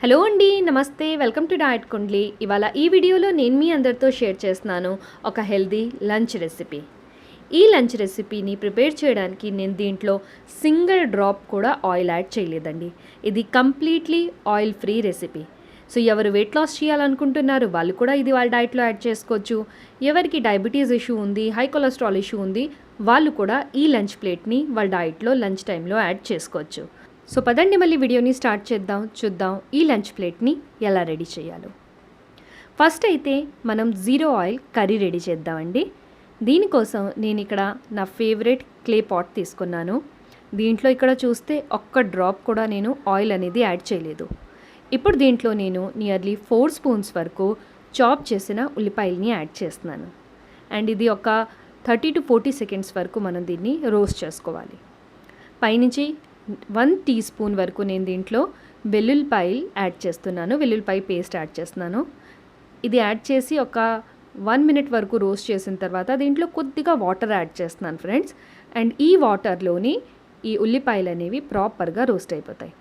Hello అండి, నమస్తే. Welcome to diet kundli. ఇవాళ ఈ వీడియోలో నేను మీ అందరితో షేర్ చేస్తున్నాను ఒక హెల్దీ లంచ్ రెసిపీ. ఈ లంచ్ రెసిపీని ప్రిపేర్ చేయడానికి నేను దీంట్లో సింగిల్ డ్రాప్ కూడా ఆయిల్ యాడ్ చేయలేదండి. ఇది completely oil free recipe. So ఎవరు వెయిట్ లాస్ చేయాలనుకుంటున్నారు వాళ్ళు కూడా ఇది వాళ్ళ డైట్లో యాడ్ చేసుకోవచ్చు. ఎవరికి డయాబెటీస్ ఇష్యూ ఉంది, హై కొలెస్ట్రాల్ ఇష్యూ ఉంది, వాళ్ళు కూడా ఈ లంచ్ ప్లేట్ని వాళ్ళ డైట్లో లంచ్ టైంలో యాడ్ చేసుకోవచ్చు. సో పదండి మళ్ళీ వీడియోని స్టార్ట్ చూద్దాం ఈ లంచ్ ప్లేట్ని ఎలా రెడీ చేయాలో. ఫస్ట్ అయితే మనం జీరో ఆయిల్ కర్రీ రెడీ చేద్దామండి. దీనికోసం నేను ఇక్కడ నా ఫేవరెట్ క్లే పాట్ తీసుకున్నాను. దీంట్లో ఇక్కడ చూస్తే ఒక్క డ్రాప్ కూడా నేను ఆయిల్ అనేది యాడ్ చేయలేదు. ఇప్పుడు దీంట్లో నేను నియర్లీ 4 స్పూన్స్ వరకు చాప్ చేసిన ఉల్లిపాయల్ని యాడ్ చేస్తున్నాను. అండ్ ఇది ఒక 30 to 40 సెకండ్స్ వరకు మనం దీన్ని రోస్ట్ చేసుకోవాలి. పైనుంచి 1 టీ స్పూన్ వరకు నేను దీంట్లో వెల్లుల్లిపాయలు యాడ్ చేస్తున్నాను. వెల్లుల్లిపాయ పేస్ట్ యాడ్ చేస్తున్నాను. ఇది యాడ్ చేసి ఒక 1 మినిట్ వరకు రోస్ట్ చేసిన తర్వాత దీంట్లో కొద్దిగా వాటర్ యాడ్ చేస్తున్నాను ఫ్రెండ్స్. అండ్ ఈ వాటర్లోని ఈ ఉల్లిపాయలు అనేవి ప్రాపర్గా రోస్ట్ అయిపోతాయి.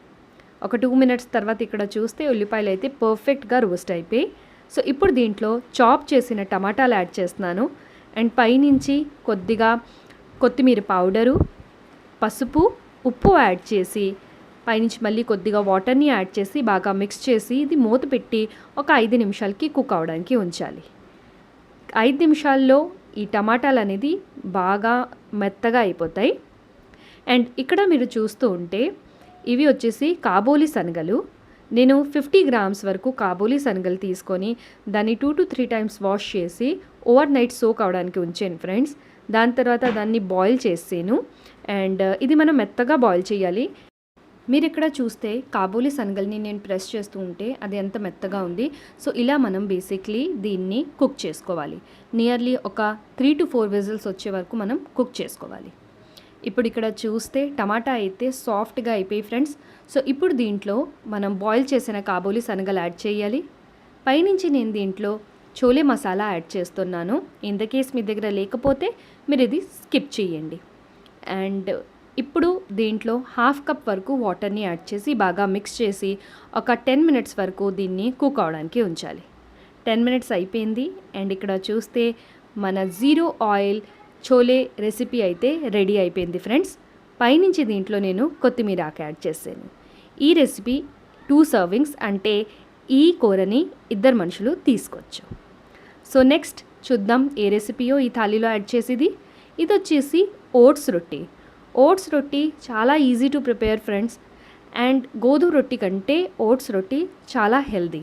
ఒక 2 మినిట్స్ తర్వాత ఇక్కడ చూస్తే ఉల్లిపాయలు అయితే పర్ఫెక్ట్గా రోస్ట్ అయిపోయి. సో ఇప్పుడు దీంట్లో చాప్ చేసిన టమాటాలు యాడ్ చేస్తున్నాను. అండ్ పైనుంచి కొద్దిగా కొత్తిమీర పౌడరు, పసుపు, ఉప్పు యాడ్ చేసి పైనుంచి మళ్ళీ కొద్దిగా వాటర్ని యాడ్ చేసి బాగా మిక్స్ చేసి ఇది మూత పెట్టి ఒక 5 నిమిషాలకి కుక్ అవడానికి ఉంచాలి. 5 నిమిషాల్లో ఈ టమాటాలు అనేది బాగా మెత్తగా అయిపోతాయి. అండ్ ఇక్కడ మీరు చూస్తూ ఉంటే ఇవి వచ్చేసి కాబోలి శనగలు. నేను 50 గ్రామ్స్ వరకు కాబోలి శనగలు తీసుకొని దాన్ని 2 to 3 టైమ్స్ వాష్ చేసి ఓవర్ నైట్ సోక్ అవడానికి ఉంచాను ఫ్రెండ్స్. దాని తర్వాత దాన్ని బాయిల్ చేసాను. అండ్ ఇది మనం మెత్తగా బాయిల్ చేయాలి. మీరు ఇక్కడ చూస్తే కాబోలి శనగల్ని నేను ప్రెస్ చేస్తూ ఉంటే అది ఎంత మెత్తగా ఉంది. సో ఇలా మనం బేసిక్లీ దీన్ని కుక్ చేసుకోవాలి. నియర్లీ ఒక 3 to 4 విజిల్స్ వచ్చే వరకు మనం కుక్ చేసుకోవాలి. ఇప్పుడు ఇక్కడ చూస్తే టమాటా అయితే సాఫ్ట్గా అయిపోయి ఫ్రెండ్స్. సో ఇప్పుడు దీంట్లో మనం బాయిల్ చేసిన కాబోలి శనగలు యాడ్ చేయాలి. పైనుంచి నేను దీంట్లో చోలే మసాలా యాడ్ చేస్తున్నాను. ఇన్ ద కేస్ మీ దగ్గర లేకపోతే మీరు ఇది స్కిప్ చేయండి. అండ్ ఇప్పుడు దీంట్లో 1/2 కప్ వరకు వాటర్ని యాడ్ చేసి బాగా మిక్స్ చేసి ఒక 10 మినిట్స్ వరకు దీన్ని కుక్ అవడానికి ఉంచాలి. 10 మినిట్స్ అయిపోయింది. అండ్ ఇక్కడ చూస్తే మన జీరో ఆయిల్ చోలే రెసిపీ అయితే రెడీ అయిపోయింది ఫ్రెండ్స్. పైనుంచి దీంట్లో నేను కొత్తిమీర ఆకు యాడ్ చేశాను. ఈ రెసిపీ 2 సర్వింగ్స్ అంటే ఈ కూరని 2 మనుషులు తీసుకోవచ్చు. సో నెక్స్ట్ చూద్దాం ఏ రెసిపీయో ఈ థాలీలో యాడ్ చేసేది. ఇది వచ్చేసి ఓట్స్ రొట్టి. ఓట్స్ రొట్టి చాలా easy to prepare friends. And గోధుమ రొట్టి కంటే ఓట్స్ రొట్టి చాలా హెల్దీ.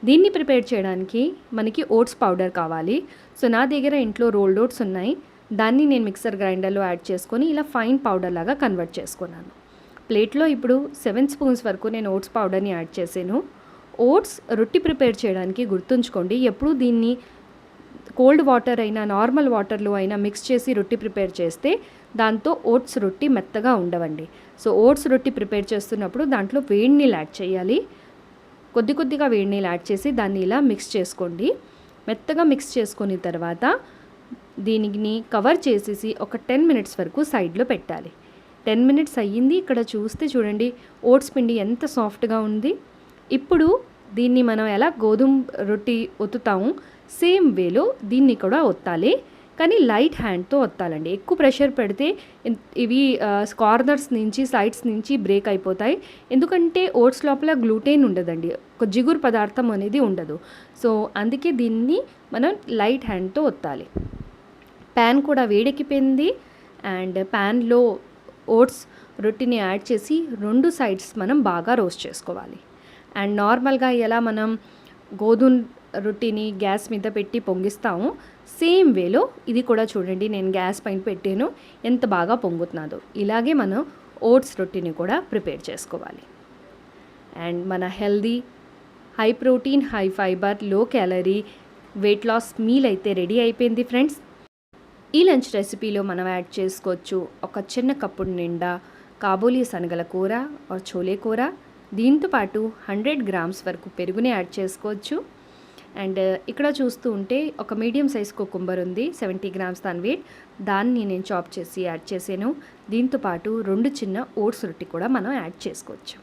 దీన్ని ప్రిపేర్ చేయడానికి మనకి ఓట్స్ పౌడర్ కావాలి. సో నా దగ్గర ఇంట్లో రోల్డ్ ఓట్స్ ఉన్నాయి. దాన్ని నేను మిక్సర్ గ్రైండర్లో యాడ్ చేసుకొని ఇలా ఫైన్ పౌడర్ లాగా కన్వర్ట్ చేసుకున్నాను. ప్లేట్లో ఇప్పుడు 7 స్పూన్స్ వరకు నేను ఓట్స్ పౌడర్ని యాడ్ చేశాను. ఓట్స్ రొట్టి ప్రిపేర్ చేయడానికి గుర్తుంచుకోండి, ఎప్పుడు దీన్ని కోల్డ్ వాటర్ అయినా నార్మల్ వాటర్లో అయినా మిక్స్ చేసి రొట్టి ప్రిపేర్ చేస్తే దాంతో ఓట్స్ రొట్టి మెత్తగా ఉండవండి. సో ఓట్స్ రొట్టి ప్రిపేర్ చేస్తున్నప్పుడు దాంట్లో వేడి నీళ్ళు యాడ్ చేయాలి. కొద్దిగా వేడి నీళ్ళు యాడ్ చేసి దాన్ని ఇలా మిక్స్ చేసుకోండి. మెత్తగా మిక్స్ చేసుకున్న తర్వాత దీనిని కవర్ చేసేసి ఒక 10 మినిట్స్ వరకు సైడ్లో పెట్టాలి. 10 మినిట్స్ అయ్యింది. ఇక్కడ చూస్తే చూడండి ఓట్స్ పిండి ఎంత సాఫ్ట్గా ఉంది. ఇప్పుడు దీన్ని మనం ఎలా గోధుమ రొట్టి ఒత్తుతాము సేమ్ వేలో దీన్ని కూడా ఒత్తాలి. కానీ లైట్ హ్యాండ్తో ఒత్తాలండి. ఎక్కువ ప్రెషర్ పెడితే ఇవి కార్నర్స్ నుంచి సైడ్స్ నుంచి బ్రేక్ అయిపోతాయి. ఎందుకంటే ఓట్స్ లోపల గ్లూటెన్ ఉండదండి, ఒక జిగురు పదార్థం అనేది ఉండదు. సో అందుకే దీన్ని మనం లైట్ హ్యాండ్తో ఒత్తాలి. ప్యాన్ కూడా వేడెక్కిపోయింది. అండ్ ప్యాన్లో ఓట్స్ రొట్టిని యాడ్ చేసి 2 సైడ్స్ మనం బాగా రోస్ట్ చేసుకోవాలి. అండ్ నార్మల్గా ఎలా మనం గోధుమ రొట్టిని గ్యాస్ మీద పెట్టి పొంగిస్తాము సేమ్ వేలో ఇది కూడా చూడండి నేను గ్యాస్ పైన పెట్టాను ఎంత బాగా పొంగుతున్నాదో. ఇలాగే మనం ఓట్స్ రొట్టిని కూడా ప్రిపేర్ చేసుకోవాలి. అండ్ మన healthy high protein, high fibre, low calorie weight loss meal అయితే రెడీ అయిపోయింది ఫ్రెండ్స్. ఈ లంచ్ రెసిపీలో మనం యాడ్ చేసుకోవచ్చు ఒక చిన్న కప్పుడు నిండా కాబోలి శనగల కూర ఆర్ చోలే కూర. దీంతో పాటు 100 గ్రామ్స్ వరకు పెరుగుని యాడ్ చేసుకోవచ్చు. అండ్ ఇక్కడ చూస్తూ ఉంటే ఒక మీడియం సైజ్ కుకుంబర్ ఉంది, 70 గ్రామ్స్ దాని వెయిట్. దాన్ని నేను చాప్ చేసి యాడ్ చేసాను. దీంతో పాటు 2 చిన్న ఓట్స్ రొట్టి కూడా మనం యాడ్ చేసుకోవచ్చు.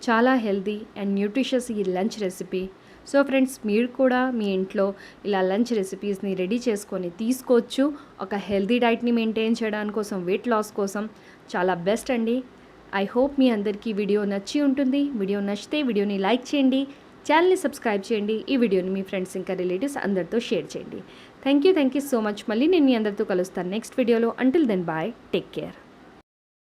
చాలా హెల్తీ అండ్ న్యూట్రిషియస్ ఈ లంచ్ రెసిపీ. సో ఫ్రెండ్స్, మీరు కూడా మీ ఇంట్లో ఇలా లంచ్ రెసిపీస్ని రెడీ చేసుకొని తీసుకోవచ్చు. ఒక హెల్తీ డైట్ని మెయింటైన్ చేయడానికి కోసం, వెయిట్ లాస్ కోసం చాలా బెస్ట్ అండి. ఐ హోప్ మీ అందరికీ వీడియో నచ్చి ఉంటుంది. వీడియో నచ్చితే వీడియోని లైక్ చేయండి, ఛానల్ని సబ్స్క్రైబ్ చేయండి, ఈ వీడియోని మీ ఫ్రెండ్స్ ఇంకా రిలేటివ్స్ అందరితో షేర్ చేయండి. Thank you so much. మళ్ళీ నేను మీ అందరితో కలుస్తాను నెక్స్ట్ వీడియోలో. Until then bye, take care.